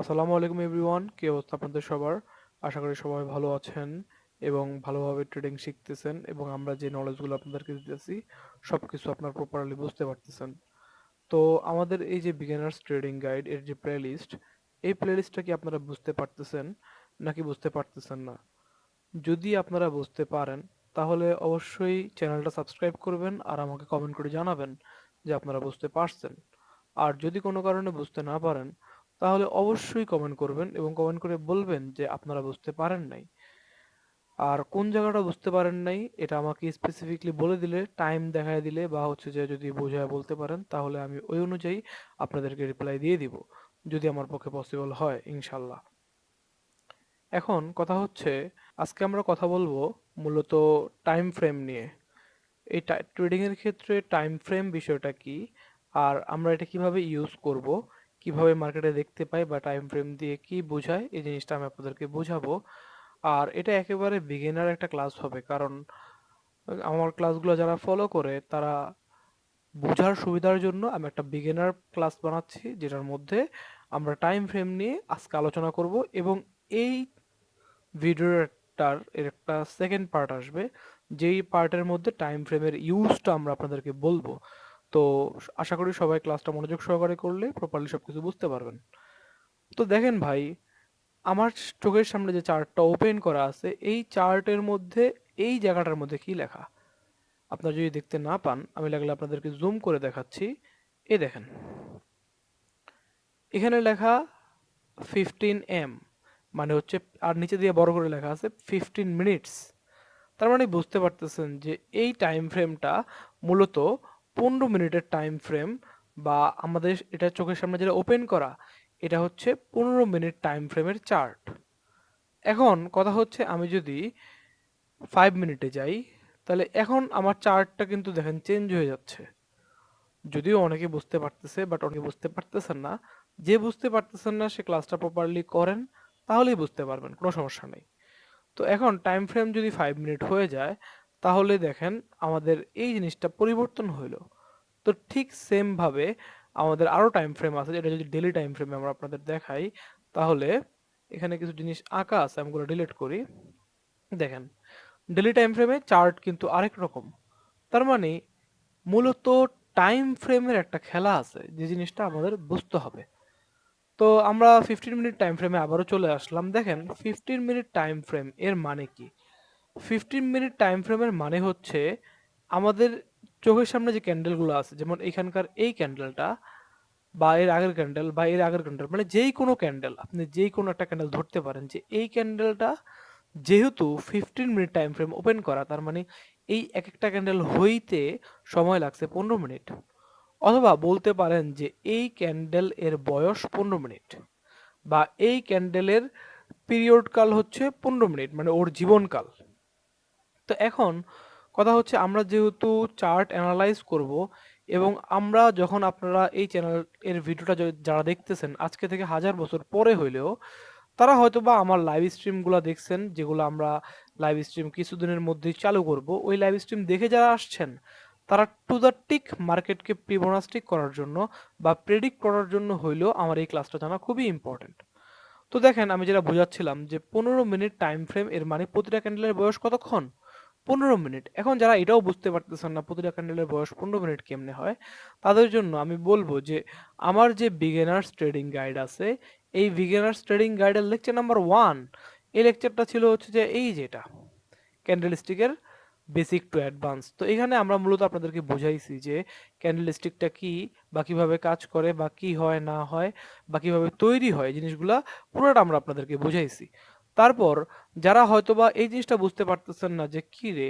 আসসালামু আলাইকুম এভরিওয়ান, কি অবস্থা আপনাদের সবার? আশা করি সবাই ভালো আছেন এবং ভালোভাবে ট্রেডিং শিখতেছেন এবং আমরা যে নলেজগুলো আপনাদেরকে দিতেছি সবকিছু আপনার প্রপারলি বুঝতে পারতেছেন। তো আমাদের এই যে বিগিনার্স ট্রেডিং গাইড এর যে প্লেলিস্ট, এই প্লেলিস্টটা কি আপনারা বুঝতে পারতেছেন নাকি বুঝতে পারতেছেন না? যদি আপনারা বুঝতে পারেন তাহলে অবশ্যই চ্যানেলটা সাবস্ক্রাইব করবেন আর আমাকে কমেন্ট করে জানাবেন যে আপনারা বুঝতে পারছেন। আর যদি কোনো কারণে বুঝতে না পারেন তাহলে অবশ্যই কমেন্ট করবেন এবং কমেন্ট করে বলবেন যে আপনারা বুঝতে পারেন নাই। আর কোন জায়গাটা বুঝতে পারেন নাই এটা আমাকে স্পেসিফিকলি বলে দিলে, টাইম দেখায় দিলে বা হচ্ছে যে যদি বোঝায় বলতে পারেন তাহলে আমি ওই অনুযায়ী আপনাদেরকে রিপ্লাই দিয়ে দিব, যদি আমার পক্ষে পসিবল হয় ইনশাল্লাহ। এখন কথা হচ্ছে, আজকে আমরা কথা বলবো মূলত টাইম ফ্রেম নিয়ে। এই ট্রেডিং এর ক্ষেত্রে টাইম ফ্রেম বিষয়টা কি, আর আমরা এটা কিভাবে ইউজ করব, কিভাবে মার্কেটে দেখতে পাই বা টাইম ফ্রেম দিয়ে কি বোঝায়, এই জিনিসটা আমি আপনাদেরকে বোঝাবো। আর এটা একেবারে বিগিনার একটা ক্লাস হবে, কারণ আমার ক্লাসগুলো যারা ফলো করে তারা বোঝার সুবিধার জন্য আমি একটা বিগিনার ক্লাস বানাচ্ছি, যেটার মধ্যে আমরা টাইম ফ্রেম নিয়ে আজকে আলোচনা করব। এবং এই ভিডিওটার এর একটা সেকেন্ড পার্ট আসবে, যেই পার্টের মধ্যে টাইম ফ্রেমের ইউজটা আমরা আপনাদেরকে বলবো। তো আশা করি সবাই ক্লাসটা মনোযোগ সহকারে করলে প্রপারলি সবকিছু বুঝতে পারবেন। তো দেখেন ভাই, আমার চোখের সামনে যে চার্টটা ওপেন করা আছে, এই চার্টের মধ্যে এই জায়গাটার মধ্যে কি লেখা আপনারা যদি দেখতে না পান, আমি লাগলে আপনাদেরকে জুম করে দেখাচ্ছি। এই দেখেন, এখানে লেখা 15 এম, মানে হচ্ছে, আর নিচে দিয়ে বড় করে লেখা আছে 15 মিনিটস। তার মানে বুঝতে পারতেছেন যে এই টাইম ফ্রেমটা মূলত 15 মিনিটের টাইম ফ্রেম, বা আমাদের এটা চোখের সামনে যেটা ওপেন করা, এটা হচ্ছে 15 মিনিট টাইম ফ্রেমের চার্ট। এখন কথা হচ্ছে, আমি যদি 5 মিনিটে যাই, তাহলে এখন আমার চার্টটা কিন্তু দেখেন চেঞ্জ হয়ে যাচ্ছে। যদিও অনেকে বুঝতে পারতেছে, বাট অনেকে বুঝতে পারতেছেন না। যে বুঝতে পারতেছেন না সে ক্লাসটা প্রপারলি করেন, তাহলেই বুঝতে পারবেন, কোনো সমস্যা নেই। তো এখন টাইম ফ্রেম যদি 5 মিনিট হয়ে যায়, তাহলে দেখেন আমাদের এই জিনিসটা পরিবর্তন হইলো। তো ঠিক সেম ভাবে আমাদের আরো টাইম ফ্রেম আছে, যেটা যদি ডেলি টাইম ফ্রেমে আমরা আপনাদের দেখাই, তাহলে এখানে কিছু জিনিস আঁকা আছে, আমি ওগুলো ডিলিট করি। দেখেন, ডেলি টাইম ফ্রেমে চার্ট কিন্তু আরেক রকম। তার মানে মূলত টাইম ফ্রেমের একটা খেলা আছে, যে জিনিসটা আমাদের বুঝতে হবে। তো আমরা 15 মিনিট টাইম ফ্রেমে আবারও চলে আসলাম। দেখেন, 15 মিনিট টাইম ফ্রেম এর মানে কি? 15 মিনিট টাইম ফ্রেমের মানে হচ্ছে, আমাদের চোখের সামনে যে ক্যান্ডেলগুলো আছে, যেমন এখানকার এই ক্যান্ডেলটা, বা এর আগের ক্যান্ডেল, বা এর আগের ক্যান্ডেল, মানে যেই কোনো ক্যান্ডেল, আপনি যেই কোনো একটা ক্যান্ডেল ধরতে পারেন যে এই ক্যান্ডেলটা যেহেতু 15 মিনিট টাইম ফ্রেম ওপেন করা, তার মানে এই এক একটা ক্যান্ডেল হইতে সময় লাগছে 15 মিনিট। অথবা বলতে পারেন যে এই ক্যান্ডেল এর বয়স 15 মিনিট, বা এই ক্যান্ডেলের পিরিয়ড কাল হচ্ছে 15 মিনিট, মানে ওর জীবনকাল। তো এখন কথা হচ্ছে, আমরা যেহেতু চার্ট অ্যানালাইজ করব, এবং আমরা যখন, আপনারা এই চ্যানেল এর ভিডিওটা যারা দেখতেছেন আজকে থেকে 1000 বছর পরে হইলেও, তারা হয়তোবা আমার লাইভ স্ট্রিমগুলো দেখছেন, যেগুলো আমরা লাইভ স্ট্রিম কিছুদিনের মধ্যেই চালু করব। ওই লাইভ স্ট্রিম দেখে যারা আসছেন, তারা টু দ্য টিক মার্কেটকে প্রিবোনাস্টিক করার জন্য বা প্রেডিক্ট করার জন্য হইলেও আমার এই ক্লাসটা জানা খুবই ইম্পর্টেন্ট। তো দেখেন, আমি যেটা বোঝাচ্ছিলাম যে 15 মিনিট টাইম ফ্রেম এর মানে প্রতিটা ক্যান্ডেলের বয়স কতক্ষণ? 15 মিনিট। এখন যারা এটাও বুঝতে পারতেছেন না প্রতিটা ক্যান্ডেলের বয়স 15 মিনিট কেমনে হয়, তাদের জন্য আমি বলবো যে আমার যে বিগিনার্স ট্রেডিং গাইড আছে, এই বিগিনার্স ট্রেডিং গাইডের লেকচার নাম্বার 1, এই লেকচারটা ছিল হচ্ছে যে এই যেটা ক্যান্ডেলস্টিকের বেসিক টু অ্যাডভান্স। তো এখানে আমরা মূলত আপনাদেরকে বুঝাইছি যে ক্যান্ডেলস্টিকটা কি, বা কিভাবে কাজ করে, বা কি হয় না হয়, বা কিভাবে তৈরি হয়, জিনিসগুলা পুরোটা আমরা আপনাদেরকে বুঝাইছি। তারপর যারা হয়তোবা এই জিনিসটা বুঝতে পারতেছেন না যে কি রে,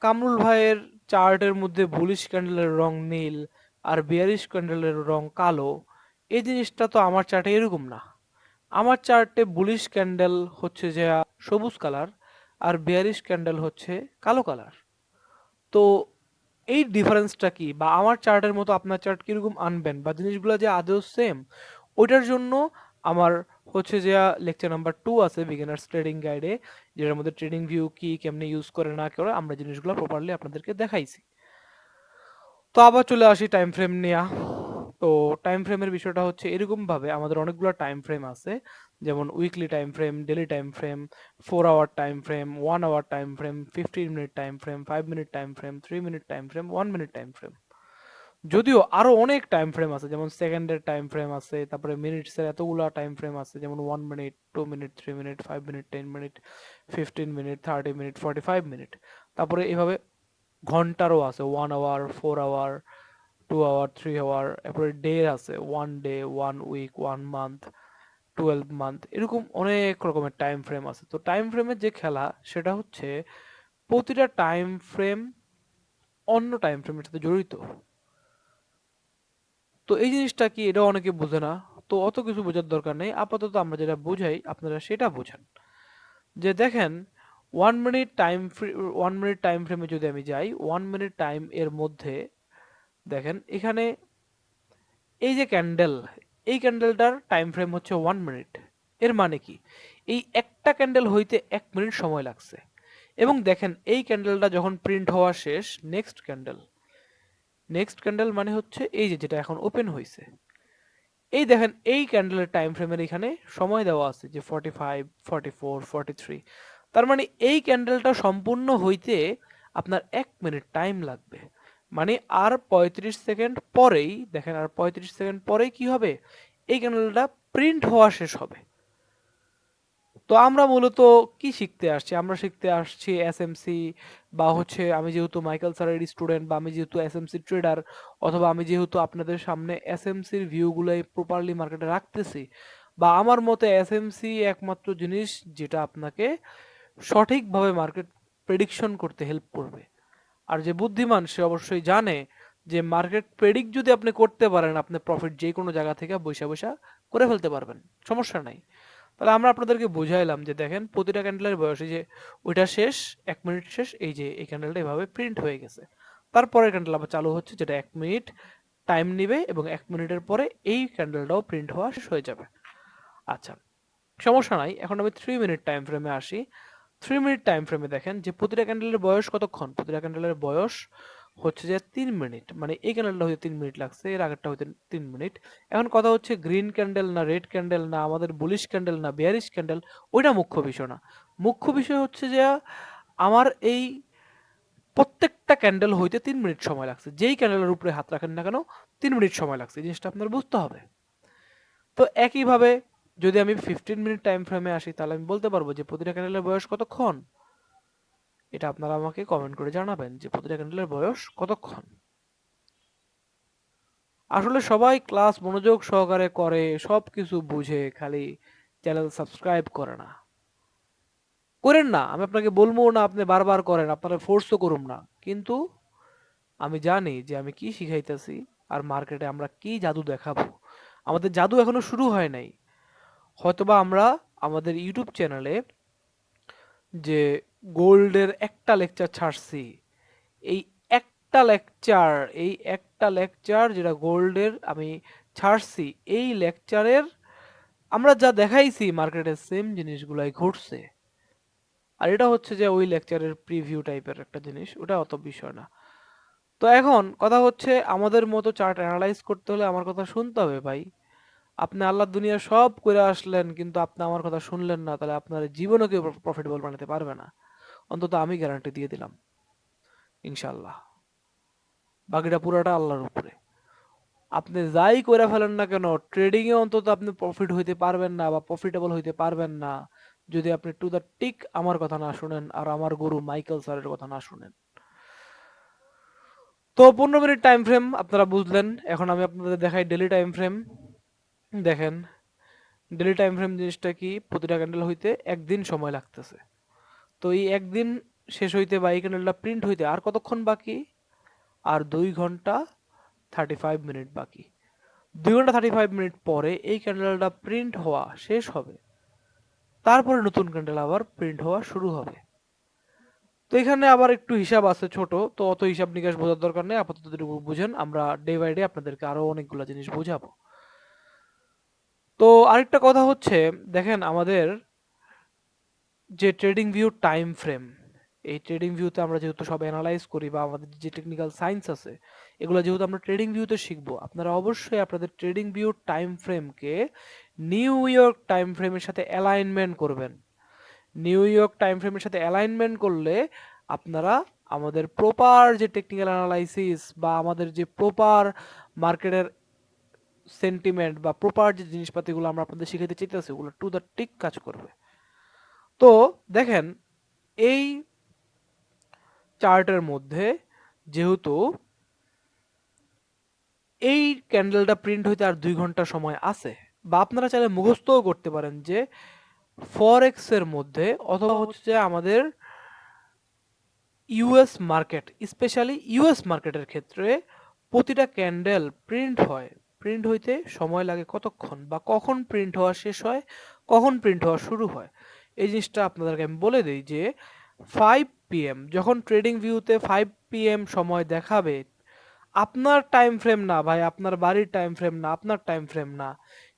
কামরুল ভাইয়ের চার্টের মধ্যে বুলিশ ক্যান্ডেলের রং নীল আর বিয়ারিশ ক্যান্ডেলের রং কালো, এই জিনিসটা তো আমার চার্টে এরকম না। আমার চার্টে বুলিশ ক্যান্ডেল হচ্ছে যে সবুজ কালার, আর বেয়ারিশ ক্যান্ডেল হচ্ছে কালো কালার। তো এই ডিফারেন্সটা কি, বা আমার চার্টের মতো আপনার চার্ট কিরকম আনবেন, বা জিনিসগুলো যে আদৌ সেম, ওইটার জন্য আমার হচ্ছে যে লেকচার নাম্বার 2 আছে বিগিনার্স ট্রেডিং গাইডে, যেটার মধ্যে ট্রেডিং ভিউ কি, কেমনে ইউজ করে না করে আমরা জিনিসগুলো প্রপারলি আপনাদেরকে দেখাইছি। তো আবার চলে আসি টাইম ফ্রেম নিয়ে। তো টাইম ফ্রেমের বিষয়টা হচ্ছে এরকমভাবে আমাদের অনেকগুলো টাইম ফ্রেম আছে, যেমন weekly time frame, daily time frame, 4 hour time frame, 1 hour time frame, 15 minute time frame, 5 minute time frame, 3 minute time frame, 1 minute time frame. যদিও আরো অনেক টাইম ফ্রেম আছে, যেমন সেকেন্ডের টাইম ফ্রেম আছে, তারপরে মিনিটসের এতগুলা টাইম ফ্রেম আছে, যেমন 1 minute, 2 minute, 3 minute, 5 minute, 10 minute, 15 minute, 30 minute, 45 minute. তারপরে এভাবে ঘন্টারও আছে, 1 আওয়ার, 4 আওয়ার, 2 আওয়ার, 3 আওয়ার। এরপরে ডে আছে, 1 ডে, 1 উইক, 1 মান্থ, 12 মান্থ, এরকম অনেক রকমের টাইম ফ্রেম আছে। তো টাইম ফ্রেমের যে খেলা সেটা হচ্ছে প্রতিটা টাইম ফ্রেম অন্য টাইম ফ্রেমের সাথে জড়িত। তো এই জিনিসটা কি, এটা অনেকে বোঝে না। তো অত কিছু বোঝার দরকার নেই, আপাতত আমরা যেটা বুঝাই আপনারা সেটা বোঝেন। যে দেখেন, 1 মিনিট টাইম ফ্রেমে যদি আমি যাই, 1 মিনিট টাইম এর মধ্যে দেখেন এখানে এই যে ক্যান্ডেল, এই ক্যান্ডেলটার টাইম ফ্রেম হচ্ছে 1 মিনিট। এর মানে কি, এই একটা ক্যান্ডেল হইতে 1 মিনিট সময় লাগছে। এবং দেখেন এই ক্যান্ডেলটা যখন প্রিন্ট হওয়া শেষ, নেক্সট ক্যান্ডেল মানে হচ্ছে এই যে যেটা এখন ওপেন হয়েছে, এই দেখেন এই ক্যান্ডেলের টাইম ফ্রেমের এখানে সময় দেওয়া আছে যে 45, 44, 43। তার মানে এই ক্যান্ডেলটা সম্পূর্ণ হইতে আপনার 1 মিনিট টাইম লাগবে। মানে আর 35 সেকেন্ড পরেই দেখেন, আর 35 সেকেন্ড পরেই কি হবে, এই ক্যান্ডেলটা প্রিন্ট হওয়া শেষ হবে। তো আমরা মূলত কি শিখতে আসছি, আমরা শিখতে আসছি এসএমসি, বা হচ্ছে আমি যেহেতু মাইকেল স্যারের স্টুডেন্ট, বা আমি যেহেতু এসএমসি ট্রেডার, অথবা আমি যেহেতু আপনাদের সামনে এসএমসির ভিউগুলাই প্রপারলি মার্কেটে রাখতেছি, বা আমার মতে এসএমসি একমাত্র জিনিস যেটা আপনাকে সঠিকভাবে মার্কেট প্রেডিকশন করতে হেল্প করবে। আর যে বুদ্ধিমান সে অবশ্যই জানে যে মার্কেট প্রেডিক্ট যদি আপনি করতে পারেন, আপনি প্রফিট যে কোনো জায়গা থেকে বৈশা বৈশা করে ফেলতে পারবেন, সমস্যা নাই। তাহলে আমরা আপনাদেরকে বুঝাইলাম যে দেখেন প্রতিটা ক্যান্ডেলের বয়স, এই যে ওইটা শেষ, 1 মিনিট শেষ, এই যে এই ক্যান্ডেলটা এভাবে প্রিন্ট হয়ে গেছে। তারপরের ক্যান্ডেল আবার চালু হচ্ছে, যেটা 1 মিনিট টাইম নিবে, এবং 1 মিনিটের পরে এই ক্যান্ডেলটাও প্রিন্ট হওয়া শেষ হয়ে যাবে। আচ্ছা, সমস্যা নাই। এখন আমি 3 মিনিট টাইম ফ্রেমে আসি। 3 মিনিট টাইম ফ্রেমে দেখেন যে প্রতিটা ক্যান্ডেলের বয়স কতক্ষণ, প্রতিটা ক্যান্ডেলের বয়স হচ্ছে যে 3 মিনিট। মানে এই ক্যান্ডেলটা হইতে 3 মিনিট লাগছে, এর আগেরটা হইতে 3 মিনিট। এখন কথা হচ্ছে গ্রিন ক্যান্ডেল না রেড ক্যান্ডেল না আমাদের বুলিশ ক্যান্ডেল না বেয়ারিশ ক্যান্ডেল, ওইটা মুখ্য বিষয় না। মুখ্য বিষয় হচ্ছে যে আমার এই প্রত্যেকটা ক্যান্ডেল হইতে 3 মিনিট সময় লাগছে, যেই ক্যান্ডেলের উপরে হাত রাখেন না কেন 3 মিনিট সময় লাগছে, এই জিনিসটা আপনার বুঝতে হবে। তো একইভাবে যদি আমি 15 মিনিট টাইম ফ্রেমে আসি, তাহলে আমি বলতে পারবো যে প্রতিটা ক্যান্ডেলের বয়স কতক্ষণ। এটা আপনারা আমাকে কমেন্ট করে জানাবেন যে প্রতিটা ক্যান্ডেলের বয়স কতক্ষণ। আসলে সবাই ক্লাস মনোযোগ সহকারে করে, সব কিছু বুঝে, খালি চ্যানেল সাবস্ক্রাইব করে না। করেন না, আমি আপনাকে বলবো না আপনি বারবার করেন, আপনারা ফোর্সও করুম না, কিন্তু আমি জানি যে আমি কি শিখাইতেছি, আর মার্কেটে আমরা কি জাদু দেখাবো। আমাদের জাদু এখনো শুরু হয় নাই। হয়তোবা আমরা আমাদের ইউটিউব চ্যানেলে যে গোল্ডের একটা লেকচার ছাড়ছি, এই এই একটা লেকচার যেটা গোল্ডের আমি ছাড়ছি, এই লেকচারের আমরা যা দেখাইছি মার্কেটে সেম জিনিসগুলাই ঘটছে। আর এটা হচ্ছে যে ওই লেকচারের প্রিভিউ টাইপের একটা জিনিস, ওটা অত বিষয় না। তো এখন কথা হচ্ছে আমাদের মতো চার্ট অ্যানালাইজ করতে হলে আমার কথা শুনতে হবে ভাই। আপনি আল্লাহর দুনিয়া সব করে আসলেন, কিন্তু আপনি আমার কথা শুনলেন না, তাহলে আপনার জীবনও কেউ প্রফিটেবল বানাতে পারবে না। অন্তত আমি গ্যারান্টি দিয়ে দিলাম, ইনশাল্লাহ। বাকিটা পুরোটা আল্লাহর উপরে। আপনি যাই করে ফেলেন না কেন, ট্রেডিং এ অন্তত আপনি প্রফিট হইতে পারবেন না, বা প্রফিটেবল হইতে পারবেন না, যদি আপনি টু দ্য টিক আমার কথা না শুনেন, আর আমার গুরু মাইকেল স্যারের কথা না শুনেন। তো 15 মিনিট টাইম ফ্রেম আপনারা বুঝলেন। এখন আমি আপনাদের দেখাই ডেলি টাইম ফ্রেম। দেখেন ডেলি টাইম ফ্রেম জিনিসটা কি, প্রতিটা ক্যান্ডেল হইতে একদিন সময় লাগতেছে। তো এই একদিন শেষ হইতে বা এই ক্যান্ডেলটা প্রিন্ট হইতে আর কতক্ষণ বাকি, আর 2 ঘন্টা 35 মিনিট বাকি। 2 ঘন্টা 35 মিনিট পরে এই ক্যান্ডেলটা প্রিন্ট হওয়া শেষ হবে, তারপরে নতুন ক্যান্ডেল আবার প্রিন্ট হওয়া শুরু হবে। তো এখানে আবার একটু হিসাব আছে ছোট, তো অত হিসাব নিকাশ বোঝার দরকার নেই, আপাতত যেটুকু বুঝেন, আমরা ডে বাই ডে আপনাদেরকে আরো অনেকগুলো জিনিস বোঝাবো। তো আরেকটা কথা হচ্ছে, দেখেন আমাদের যে ট্রেডিং ভিউ টাইম ফ্রেম, এই ট্রেডিং ভিউতে আমরা যেহেতু সব অ্যানালাইজ করি বা আমাদের যে টেকনিক্যাল সায়েন্স আছে এগুলো যেহেতু আমরা ট্রেডিং ভিউতে শিখবো, আপনারা অবশ্যই আপনাদের ট্রেডিং ভিউ টাইম ফ্রেমকে নিউ ইয়র্ক টাইম ফ্রেমের সাথে অ্যালাইনমেন্ট করবেন। নিউ ইয়র্ক টাইম ফ্রেমের সাথে অ্যালাইনমেন্ট করলে আপনারা আমাদের প্রপার যে টেকনিক্যাল অ্যানালাইসিস বা আমাদের যে প্রপার মার্কেটের সেন্টিমেন্ট বা প্রপার যে জিনিসপাতিগুলো আমরা আপনাদের শিখাইতে চাইতেছি ওগুলো টু দ্য টিক কাজ করবে। তো দেখেন এই চার্টের মধ্যে যেহেতু এই ক্যান্ডেলটা প্রিন্ট হইতে আর 2 ঘন্টা সময় আছে, বা আপনারা চাইলে মুখস্থও করতে পারেন যে ফরেক্স এর মধ্যে অথবা হচ্ছে যে আমাদের ইউএস মার্কেট, স্পেশালি ইউএস মার্কেটের ক্ষেত্রে প্রতিটা ক্যান্ডেল প্রিন্ট হইতে সময় লাগে কতক্ষণ, বা কখন প্রিন্ট হওয়া শেষ হয়, কখন প্রিন্ট হওয়া শুরু হয়। এই জিনিসটা আপনাদেরকে আমি বলে দিই যে 5 PM যখন ট্রেডিং ভিউতে 5 PM সময় দেখাবে, আপনার টাইম ফ্রেম না ভাই, আপনার বাড়ির টাইম ফ্রেম না, আপনার টাইম ফ্রেম না,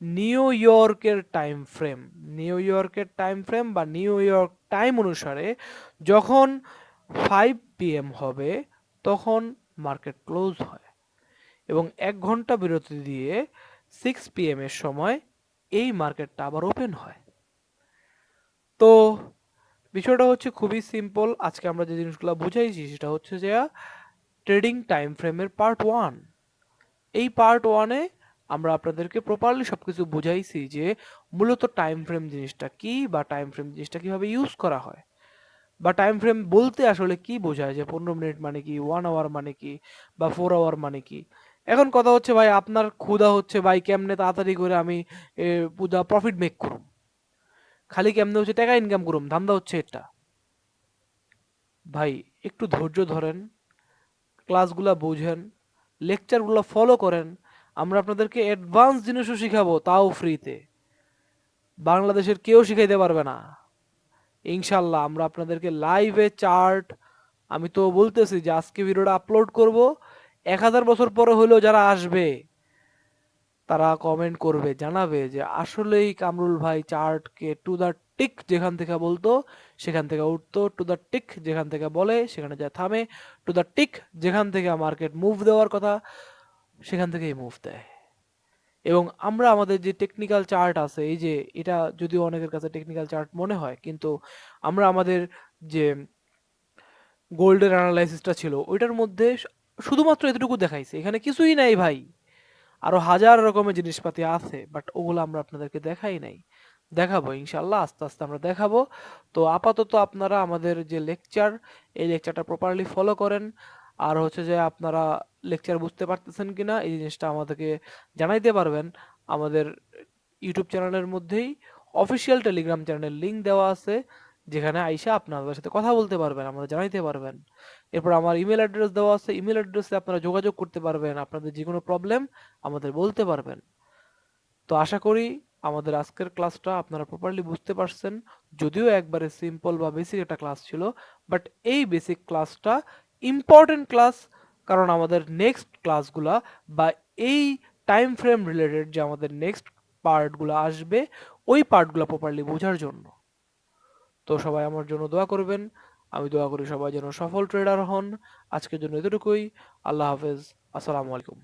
নিউ ইয়র্কের টাইম ফ্রেম, নিউ ইয়র্কের টাইম ফ্রেম বা নিউ ইয়র্ক টাইম অনুসারে যখন 5 PM হবে তখন মার্কেট ক্লোজ হয় এবং 1 ঘন্টা বিরতি দিয়ে 6 PM এর সময় এই মার্কেটটা আবার ওপেন হয়। তো বিষয়টা হচ্ছে খুবই সিম্পল। আজকে আমরা যে জিনিসগুলো বুঝাইছি সেটা হচ্ছে যে ট্রেডিং টাইম ফ্রেমের পার্ট 1। এই পার্ট 1-এ আমরা আপনাদেরকে প্রপারলি সবকিছু বুঝাইছি যে মূলত টাইম ফ্রেম জিনিসটা কি, বা টাইম ফ্রেম জিনিসটা কিভাবে ইউজ করা হয়, বা টাইম ফ্রেম বলতে আসলে কি বোঝায়, যে 15 মিনিট মানে কি, 1 আওয়ার মানে কি, বা 4 আওয়ার মানে কি। এখন কথা হচ্ছে ভাই আপনার ক্ষুধা হচ্ছে ভাই কেমনে তাড়াতাড়ি করে আমি পুরা প্রফিট মেক করুম, খালি কেমনে হচ্ছে টাকা ইনকাম করুম, ধান্দা হচ্ছে এটা। ভাই একটু ধৈর্য ধরেন, ক্লাসগুলা বুঝেন, লেকচারগুলো ফলো করেন। আমরা আপনাদেরকে অ্যাডভান্স জিনিসও শিখাবো, তাও ফ্রিতে। বাংলাদেশের কেউ শিখাইতে পারবে না ইনশাল্লাহ। আমরা আপনাদেরকে লাইভে চার্ট, আমি তো বলতেছি যে আজকে ভিডিওটা আপলোড করব, 1000 বছর পরে হলেও যারা আসবে তারা কমেন্ট করবে, জানাবে যে আসলেই কামরুল ভাই চার্টকে টু দ্য টিক যেখান থেকে বলতো সেখান থেকে উঠতো, টু দ্য টিক যেখান থেকে বলে সেখানে যায় থামে, টু দ্য টিক যেখান থেকে মার্কেট মুভ দেওয়ার কথা সেখান থেকেই মুভ দেয়। এবং আমরা আমাদের যে টেকনিক্যাল চার্ট আছে, এই যে এটা যদিও অনেকের কাছে টেকনিক্যাল চার্ট মনে হয়, কিন্তু আমরা আমাদের যে গোল্ডের অ্যানালাইসিসটা ছিল ওইটার মধ্যে শুধুমাত্র এতটুকু দেখাইছে, এখানে কিছুই নাই ভাই, আরো হাজার রকমের জিনিসপাতি আছে, বাট ওগুলো আমরা আপনাদেরকে দেখাই নাই। দেখাবো ইনশাল্লাহ, আস্তে আস্তে আমরা দেখাবো। তো আপাতত আপনারা আমাদের যে লেকচার, এই লেকচারটা প্রপারলি ফলো করেন। আর হচ্ছে যে আপনারা লেকচার বুঝতে পারতেছেন কিনা এই জিনিসটা আমাদেরকে জানাইতে পারবেন। আমাদের ইউটিউব চ্যানেলের মধ্যেই অফিসিয়াল টেলিগ্রাম চ্যানেলের লিঙ্ক দেওয়া আছে, যেখানে আইসা আপনাদের সাথে কথা বলতে পারবেন, আমাদের জানাইতে পারবেন। এরপর আমার ইমেল অ্যাড্রেস দেওয়া আছে, ইমেল অ্যাড্রেসে আপনারা যোগাযোগ করতে পারবেন, আপনাদের যে কোনো প্রবলেম আমাদের বলতে পারবেন। তো আশা করি আমাদের আজকের ক্লাসটা আপনারা প্রপারলি বুঝতে পারছেন। যদিও একবারে সিম্পল বা বেসিক একটা ক্লাস ছিল, বাট এই বেসিক ক্লাসটা ইম্পর্টেন্ট ক্লাস, কারণ আমাদের নেক্সট ক্লাসগুলা বা এই টাইম ফ্রেম রিলেটেড যে আমাদের নেক্সট পার্টগুলো আসবে ওই পার্টগুলো প্রপারলি বোঝার জন্য। তো সবাই আমার জন্য দোয়া করবেন, আমি দোয়া করি সবাই যেন সফল ট্রেডার হন। আজকের জন্য এতটুকুই। আল্লাহ হাফেজ, আসসালামু আলাইকুম।